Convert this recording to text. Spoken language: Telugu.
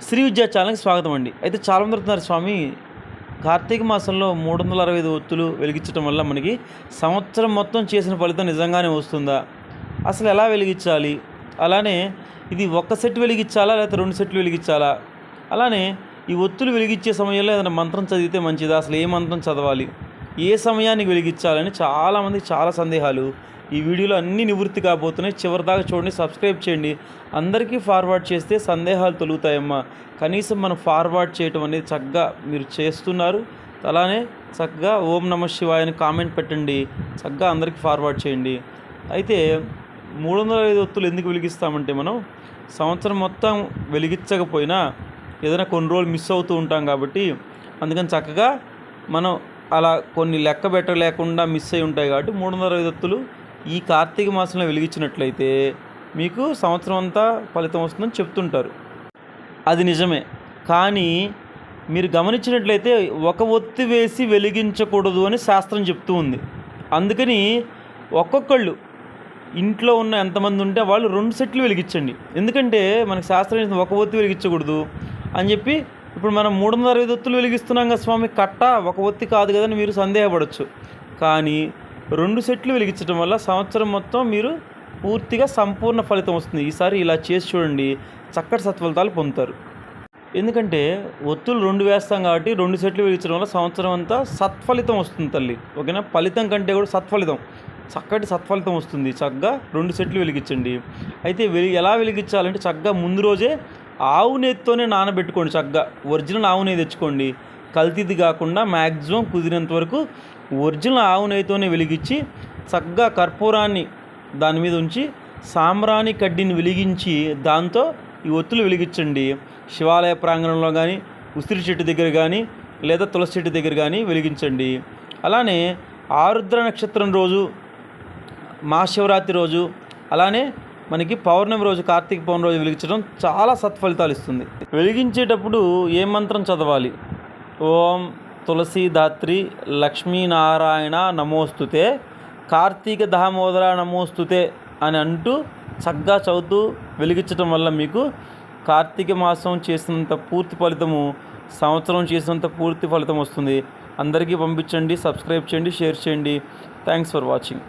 శ్రీ విద్యా ఛానల్కి స్వాగతం అండి. అయితే చాలామంది అడుగుతున్నారు, స్వామి కార్తీక మాసంలో 365 ఒత్తులు వెలిగించడం వల్ల మనకి సంవత్సరం మొత్తం చేసిన ఫలితం నిజంగానే వస్తుందా? అసలు ఎలా వెలిగించాలి? అలానే ఇది ఒక్క సెట్ వెలిగించాలా లేకపోతే 2 సెట్లు వెలిగించాలా? అలానే ఈ ఒత్తులు వెలిగించే సమయంలో ఏదైనా మంత్రం చదివితే మంచిదా? అసలు ఏ మంత్రం చదవాలి? ఏ సమయానికి వెలిగించాలని చాలామందికి చాలా సందేహాలు. ఈ వీడియోలో అన్నీ నివృత్తి కాబోతున్నాయి. చివరిదాకా చూడండి, సబ్స్క్రైబ్ చేయండి. అందరికీ ఫార్వర్డ్ చేస్తే సందేహాలు తొలుగుతాయమ్మా. కనీసం మనం ఫార్వర్డ్ చేయటం అనేది చక్కగా మీరు చేస్తున్నారు. అలానే చక్కగా ఓం నమ శివాయ అని కామెంట్ పెట్టండి. చక్కగా అందరికీ ఫార్వర్డ్ చేయండి. అయితే 305 ఒత్తులు ఎందుకు వెలిగిస్తామంటే, మనం సంవత్సరం మొత్తం వెలిగించకపోయినా ఏదైనా కొన్ని రోజులు మిస్ అవుతూ ఉంటాం కాబట్టి, అందుకని చక్కగా మనం అలా కొన్ని లెక్క పెట్టలేకుండా మిస్ అయి ఉంటాయి కాబట్టి 305 ఒత్తులు ఈ కార్తీక మాసంలో వెలిగించినట్లయితే మీకు సంవత్సరం అంతా ఫలితం వస్తుందని చెప్తుంటారు. అది నిజమే. కానీ మీరు గమనించినట్లయితే ఒక ఒత్తి వేసి వెలిగించకూడదు అని శాస్త్రం చెప్తూ ఉంది. అందుకని ఒక్కొక్కళ్ళు ఇంట్లో ఉన్న ఎంతమంది ఉంటే వాళ్ళు 2 సెట్లు వెలిగించండి. ఎందుకంటే మనకు శాస్త్రం ఒక ఒత్తి వెలిగించకూడదు అని చెప్పి, ఇప్పుడు మనం 365 ఒత్తులు వెలిగిస్తున్నాం కదా స్వామి, కట్ట ఒక ఒత్తి కాదు కదని మీరు సందేహపడవచ్చు. కానీ 2 సెట్లు వెలిగించడం వల్ల సంవత్సరం మొత్తం మీరు పూర్తిగా సంపూర్ణ ఫలితం వస్తుంది. ఈసారి ఇలా చేసి చూడండి, చక్కటి సత్ఫలితాలు పొందుతారు. ఎందుకంటే ఒత్తులు 2 వేస్తాం కాబట్టి 2 సెట్లు వెలిగించడం వల్ల సంవత్సరం అంతా సత్ఫలితం వస్తుంది తల్లి. ఓకేనా? ఫలితం కంటే కూడా సత్ఫలితం, చక్కటి సత్ఫలితం వస్తుంది. చక్కగా 2 సెట్లు వెలిగించండి. అయితే ఎలా వెలిగించాలంటే, చక్కగా ముందు రోజే ఆవు నెయ్యితోనే నానబెట్టుకోండి. చక్కగా ఒరిజినల్ ఆవు నెయ్యి తెచ్చుకోండి. కల్తీది కాకుండా మ్యాక్సిమం కుదిరినంత వరకు ఒరిజినల్ ఆవు నెయ్యితోనే వెలిగించి, చక్కగా కర్పూరాన్ని దాని మీద ఉంచి సాంబ్రాణి కడ్డీని వెలిగించి దాంతో ఈ ఒత్తులు వెలిగించండి. శివాలయ ప్రాంగణంలో కానీ, ఉసిరి చెట్టు దగ్గర కానీ, లేదా తులసి చెట్టు దగ్గర కానీ వెలిగించండి. అలానే ఆరుద్ర నక్షత్రం రోజు, మహాశివరాత్రి రోజు, అలానే మనకి పౌర్ణమి రోజు, కార్తీక పౌర్ణమి రోజు వెలిగించడం చాలా సత్ఫలితాలు ఇస్తుంది. వెలిగించేటప్పుడు ఏ మంత్రం చదవాలి? ఓం తులసీదాత్రి లక్ష్మీనారాయణ నమోస్తుతే, కార్తీక దామోదర నమోస్తుతే అని అంటూ చక్కగా చదువుతూ వెలిగించడం వల్ల మీకు కార్తీక మాసం చేసినంత పూర్తి ఫలితము, సంవత్సరం చేసినంత పూర్తి ఫలితం వస్తుంది. అందరికీ పంపించండి, సబ్స్క్రైబ్ చేయండి, షేర్ చేయండి. Thanks for watching.